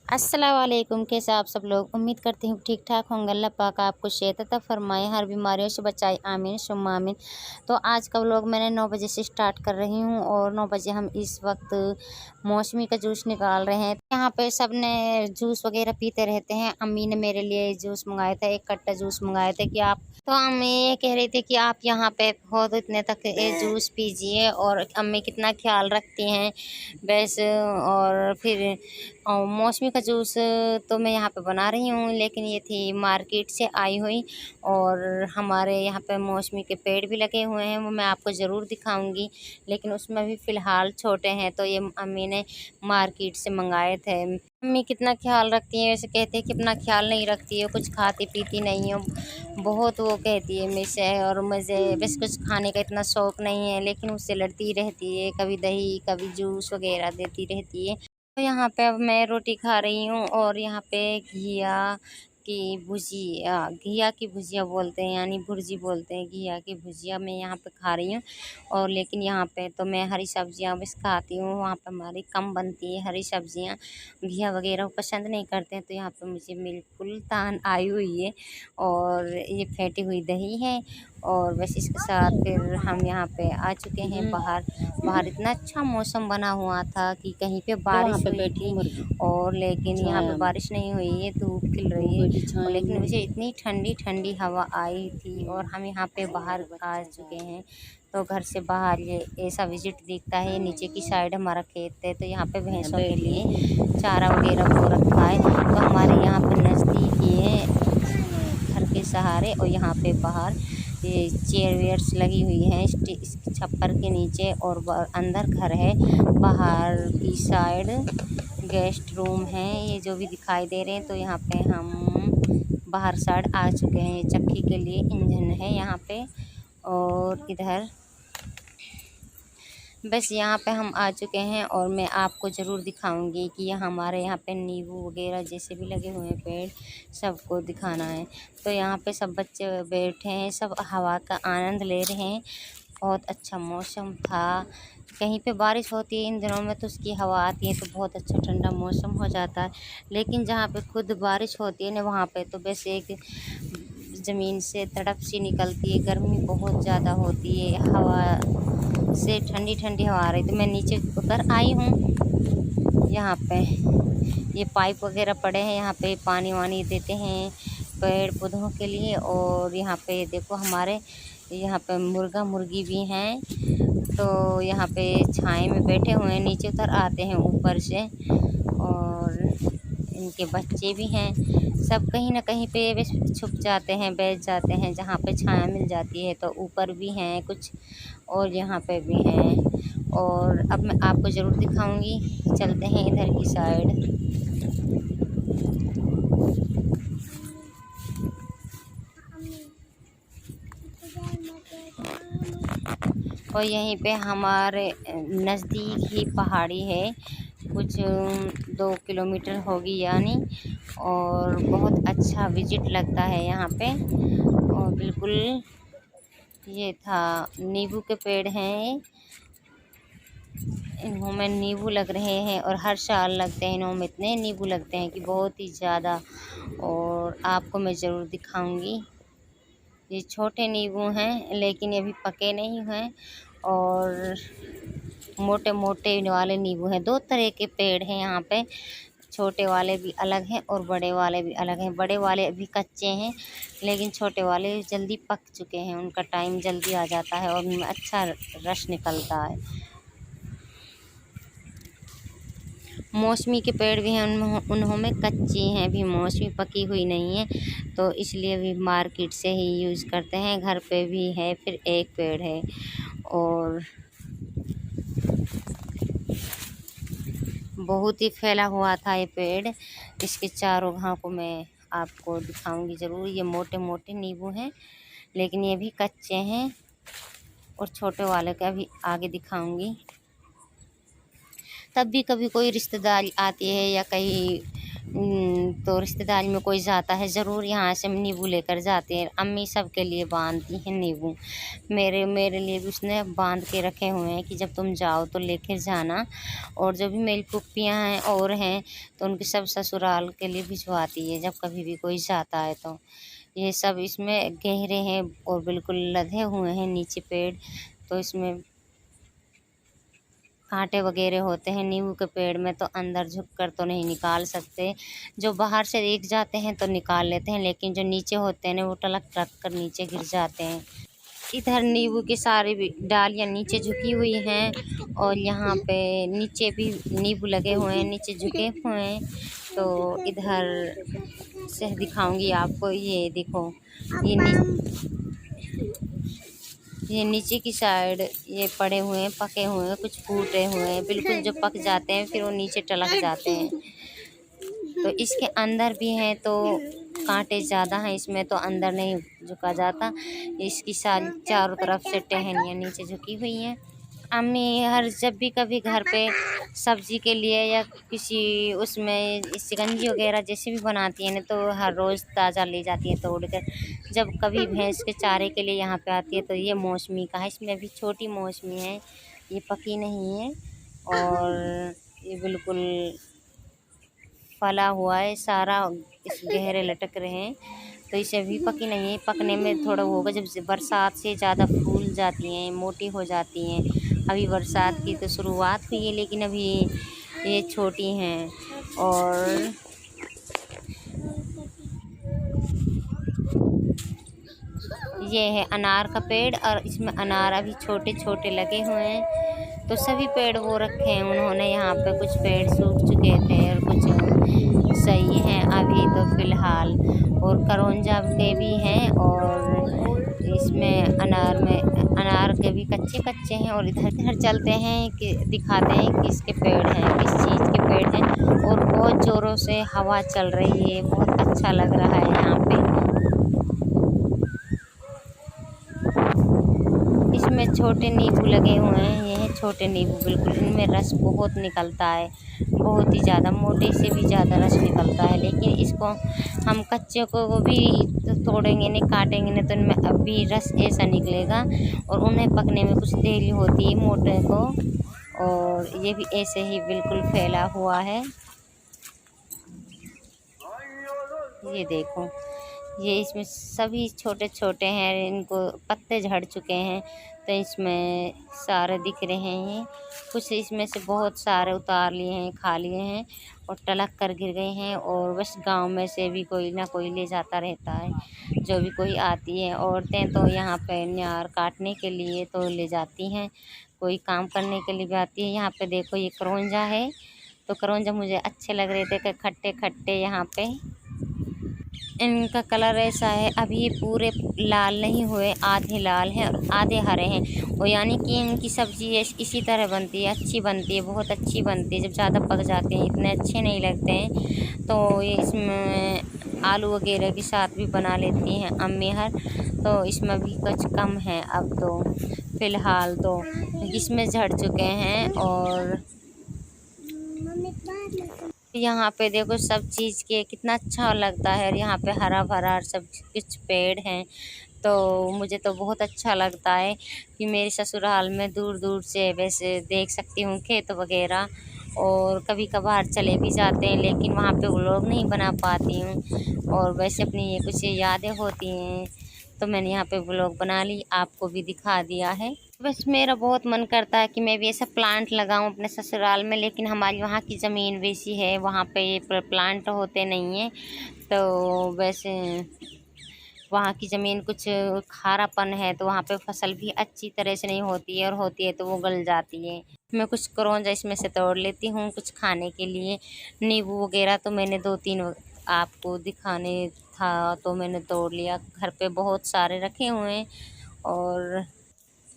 अस्सलाम वालेकुम। कैसे आप सब लोग? उम्मीद करती हूँ ठीक ठाक होंगे। अल्लाह पाक आपको सेहत अता फरमाए, हर बीमारियों से बचाए, आमीन सुम्मा आमीन। तो आज का व्लॉग मैंने 9 बजे से स्टार्ट कर रही हूँ और 9 बजे हम इस वक्त मौसमी का जूस निकाल रहे हैं। यहाँ पे सब ने जूस वगैरह पीते रहते हैं। अम्मी ने मेरे लिए जूस मंगाया था, एक कट्टा जूस मंगाए थे कि आप, तो अम्मी ये कह रही थी कि आप यहाँ पे बहुत इतने तक ये जूस पीजिए, और अम्मी कितना ख्याल रखती हैं बस। और फिर मौसमी का जूस तो मैं यहाँ पे बना रही हूँ, लेकिन ये थी मार्केट से आई हुई। और हमारे यहाँ पे मौसमी के पेड़ भी लगे हुए हैं, वो मैं आपको ज़रूर दिखाऊंगी, लेकिन उसमें भी फ़िलहाल छोटे हैं। तो ये अम्मी ने मार्केट से मंगाए थे। अम्मी कितना ख्याल रखती है, वैसे कहते हैं कि अपना ख्याल नहीं रखती है, कुछ खाती पीती नहीं हो, बहुत वो कहती है मुझसे। और मुझे बस कुछ खाने का इतना शौक़ नहीं है, लेकिन उससे लड़ती रहती है, कभी दही कभी जूस वगैरह देती रहती है। तो यहाँ पे अब मैं रोटी खा रही हूँ, और यहाँ पे घिया की भुजिया बोलते हैं, यानी भुर्जी बोलते हैं, घिया की भुजिया मैं यहाँ पे खा रही हूँ। और लेकिन यहाँ पे तो मैं हरी सब्जियाँ बस खाती हूँ, वहाँ पे हमारी कम बनती है हरी सब्जियाँ, घिया वगैरह पसंद नहीं करते हैं। तो यहाँ पे मुझे बिल्कुल तान आई हुई है, और ये फेंटी हुई दही है। और बस इसके साथ फिर हम यहाँ पे आ चुके हैं बाहर। बाहर इतना अच्छा मौसम बना हुआ था कि कहीं पे बारिश हुई थी, और लेकिन यहाँ पे बारिश नहीं हुई है, धूप खिल रही है। और लेकिन मुझे इतनी ठंडी ठंडी हवा आई थी, और हम यहाँ पे बाहर आ चुके हैं। तो घर से बाहर ये ऐसा विजिट दिखता है। नीचे की साइड हमारा खेत है, तो यहाँ पे भैंसों के लिए चारा वगैरह हो रखा है। तो हमारे यहाँ पे नज़दीक ही है घर के सहारे, और यहाँ पे बाहर ये चेयर वेयर्स लगी हुई हैं इस छप्पर के नीचे, और अंदर घर है। बाहर की साइड गेस्ट रूम है, ये जो भी दिखाई दे रहे हैं। तो यहाँ पे हम बाहर साइड आ चुके हैं। चक्की के लिए इंजन है यहाँ पे, और इधर बस यहाँ पे हम आ चुके हैं। और मैं आपको ज़रूर दिखाऊंगी कि हमारे यहाँ पे नींबू वगैरह जैसे भी लगे हुए हैं पेड़, सबको दिखाना है। तो यहाँ पे सब बच्चे बैठे हैं, सब हवा का आनंद ले रहे हैं। बहुत अच्छा मौसम था। कहीं पे बारिश होती है इन दिनों में तो उसकी हवा आती है, तो बहुत अच्छा ठंडा मौसम हो जाता है। लेकिन जहाँ पे खुद बारिश होती है ना, वहाँ पे तो बस एक ज़मीन से तड़प सी निकलती है, गर्मी बहुत ज़्यादा होती है, हवा से ठंडी ठंडी हवा आ रही। तो मैं नीचे उतर आई हूँ। यहाँ पे ये पाइप वगैरह पड़े हैं, यहाँ पे पानी वानी देते हैं पेड़ पौधों के लिए। और यहाँ पे देखो हमारे यहाँ पे मुर्गा मुर्गी भी हैं, तो यहाँ पे छाए में बैठे हुए हैं, नीचे उतर आते हैं ऊपर से। और इनके बच्चे भी हैं, सब कहीं ना कहीं पे बस छुप जाते हैं, बैठ जाते हैं जहाँ पे छाया मिल जाती है। तो ऊपर भी हैं कुछ, और यहाँ पे भी हैं। और अब मैं आपको ज़रूर दिखाऊंगी, चलते हैं इधर की साइड। और यहीं पे हमारे नज़दीक ही पहाड़ी है, कुछ 2 किलोमीटर होगी यानी। और बहुत अच्छा विजिट लगता है यहाँ पे। और बिल्कुल ये था, नींबू के पेड़ हैं, इन्हों में नींबू लग रहे हैं, और हर साल लगते हैं। इन्हों में इतने नींबू लगते हैं कि बहुत ही ज़्यादा। और आपको मैं ज़रूर दिखाऊंगी। ये छोटे नींबू हैं, लेकिन ये अभी पके नहीं हैं। और मोटे मोटे वाले नींबू हैं। 2 तरह के पेड़ हैं यहाँ पे, छोटे वाले भी अलग हैं और बड़े वाले भी अलग हैं। बड़े वाले अभी कच्चे हैं, लेकिन छोटे वाले जल्दी पक चुके हैं, उनका टाइम जल्दी आ जाता है और उनमें अच्छा रस निकलता है। मौसमी के पेड़ भी हैं, उन्हों में कच्ची हैं, अभी मौसमी पकी हुई नहीं है, तो इसलिए अभी मार्केट से ही यूज़ करते हैं। घर पे भी है, फिर एक पेड़ है। और बहुत ही फैला हुआ था ये पेड़। इसके चारों घाव को मैं आपको दिखाऊंगी ज़रूर। ये मोटे मोटे नींबू हैं, लेकिन ये भी कच्चे हैं। और छोटे वाले का भी आगे दिखाऊंगी। तब भी कभी कोई रिश्तेदारी आती है या कहीं तो रिश्तेदारी में कोई जाता है ज़रूर यहाँ से हम नींबू लेकर जाते हैं। अम्मी सबके लिए बांधती हैं नींबू। मेरे लिए भी उसने बांध के रखे हुए हैं कि जब तुम जाओ तो लेकर जाना। और जो भी मेरी फूफियाँ हैं और हैं तो उनके सब ससुराल के लिए भिजवाती है जब कभी भी कोई जाता है तो। ये सब इसमें गहरे हैं और बिल्कुल लदे हुए हैं नीचे पेड़, तो इसमें कांटे वगैरह होते हैं नींबू के पेड़ में, तो अंदर झुककर तो नहीं निकाल सकते। जो बाहर से देख जाते हैं तो निकाल लेते हैं, लेकिन जो नीचे होते हैं ना वो टलक टलक कर नीचे गिर जाते हैं। इधर नींबू की सारी भी डालियाँ नीचे झुकी हुई हैं और यहाँ पे नीचे भी नींबू लगे हुए हैं, नीचे झुके हुए हैं। तो इधर से दिखाऊंगी आपको, ये देखो ये नीचे की साइड ये पड़े हुए हैं, पके हुए हैं, कुछ फूटे हुए हैं। बिल्कुल जो पक जाते हैं फिर वो नीचे टलक जाते हैं। तो इसके अंदर भी हैं तो कांटे ज़्यादा हैं इसमें, तो अंदर नहीं झुका जाता। इसकी सारी चारों तरफ से टहनियाँ नीचे झुकी हुई हैं। अम्मी हर जब भी कभी घर पे सब्ज़ी के लिए या किसी उसमें शिकंजी वगैरह जैसे भी बनाती हैं ना, तो हर रोज़ ताज़ा ले जाती हैं तोड़ कर। जब कभी भैंस के चारे के लिए यहाँ पे आती है तो ये मौसमी का है, इसमें अभी छोटी मौसमी है, ये पकी नहीं है और ये बिल्कुल फला हुआ है सारा, इस गहरे लटक रहे हैं। तो इसे अभी पकी नहीं है, पकने में थोड़ा होगा जब बरसात से ज़्यादा फूल जाती हैं, मोटी हो जाती हैं। अभी बरसात की तो शुरुआत हुई है लेकिन अभी ये छोटी हैं। और ये है अनार का पेड़ और इसमें अनार अभी छोटे छोटे लगे हुए हैं। तो सभी पेड़ वो रखे हैं उन्होंने, यहाँ पे कुछ पेड़ सूख चुके थे और कुछ सही हैं अभी तो फ़िलहाल। और करौंजा के भी हैं और इसमें अनार के भी कच्चे कच्चे हैं। और इधर चलते हैं कि दिखाते हैं किसके पेड़ हैं, किस चीज़ के पेड़ हैं। और बहुत ज़ोरों से हवा चल रही है, बहुत अच्छा लग रहा है यहाँ पे। इसमें छोटे नींबू लगे हुए हैं, ये हैं छोटे नींबू, बिल्कुल इनमें रस बहुत निकलता है, बहुत ही ज़्यादा, मोटे से भी ज़्यादा रस निकलता है। लेकिन इसको हम कच्चे को भी तोड़ेंगे नहीं, काटेंगे नहीं तो इनमें अब भी रस ऐसा निकलेगा। और उन्हें पकने में कुछ देरी होती है मोटे को। और ये भी ऐसे ही बिल्कुल फैला हुआ है, ये देखो ये इसमें सभी छोटे छोटे हैं, इनको पत्ते झड़ चुके हैं तो इसमें सारे दिख रहे हैं। कुछ इसमें से बहुत सारे उतार लिए हैं, खा लिए हैं और टलक कर गिर गए हैं। और बस गांव में से भी कोई ना कोई ले जाता रहता है, जो भी कोई आती है औरतें तो यहाँ पे अनार काटने के लिए तो ले जाती हैं, कोई काम करने के लिए भी आती है। यहाँ पे देखो ये करौंजा है, तो करौंजा मुझे अच्छे लग रहे थे कि खट्टे खट्टे। यहाँ पे इनका कलर ऐसा है, अभी ये पूरे लाल नहीं हुए, आधे लाल हैं और आधे हरे हैं। और यानी कि इनकी सब्ज़ी इसी तरह बनती है, अच्छी बनती है, बहुत अच्छी बनती है। जब ज़्यादा पक जाते हैं इतने अच्छे नहीं लगते हैं, तो ये इसमें आलू वगैरह के साथ भी बना लेती हैं अम्मी हर। तो इसमें भी कुछ कम है अब तो फ़िलहाल, तो इसमें झड़ चुके हैं। और यहाँ पे देखो सब चीज़ के कितना अच्छा लगता है, और यहाँ पे हरा भरा सब कुछ पेड़ हैं। तो मुझे तो बहुत अच्छा लगता है कि मेरे ससुराल में दूर दूर से वैसे देख सकती हूँ खेत वगैरह। और कभी कभार चले भी जाते हैं लेकिन वहाँ पे व्लॉग नहीं बना पाती हूँ। और वैसे अपनी ये कुछ यादें होती हैं तो मैंने यहाँ पे व्लॉग बना ली, आपको भी दिखा दिया है। बस मेरा बहुत मन करता है कि मैं भी ऐसा प्लांट लगाऊं अपने ससुराल में, लेकिन हमारी वहाँ की ज़मीन वैसी है, वहाँ पे ये प्लांट होते नहीं हैं। तो वैसे वहाँ की ज़मीन कुछ खारापन है, तो वहाँ पे फसल भी अच्छी तरह से नहीं होती है, और होती है तो वो गल जाती है। मैं कुछ करौंजा इसमें से तोड़ लेती हूँ कुछ खाने के लिए। नींबू वगैरह तो मैंने 2-3 आपको दिखाने था तो मैंने तोड़ लिया, घर पे बहुत सारे रखे हुए हैं। और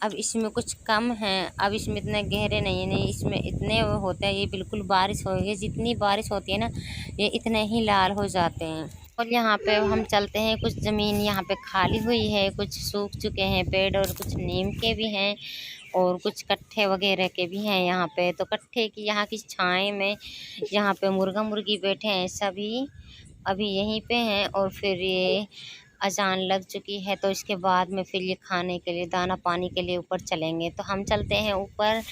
अब इसमें कुछ कम हैं, अब इसमें इतने गहरे नहीं है, नहीं इसमें इतने होते हैं। ये बिल्कुल बारिश होगी, जितनी बारिश होती है ना ये इतने ही लाल हो जाते हैं। और यहाँ पे हम चलते हैं, कुछ ज़मीन यहाँ पे खाली हुई है, कुछ सूख चुके हैं पेड़ और कुछ नीम के भी हैं। और कुछ कट्ठे वगैरह के भी हैं यहाँ पे। तो कट्ठे की यहाँ की छाए में यहाँ पे मुर्गा मुर्गी बैठे हैं सभी, अभी यहीं पे हैं। और फिर ये अजान लग चुकी है तो इसके बाद में फिर ये खाने के लिए दाना पानी के लिए ऊपर चलेंगे। तो हम चलते हैं ऊपर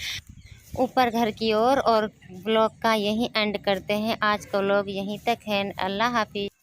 ऊपर घर की ओर और ब्लॉग का यहीं एंड करते हैं। आज का व्लॉग यहीं तक है। अल्लाह हाफिज़।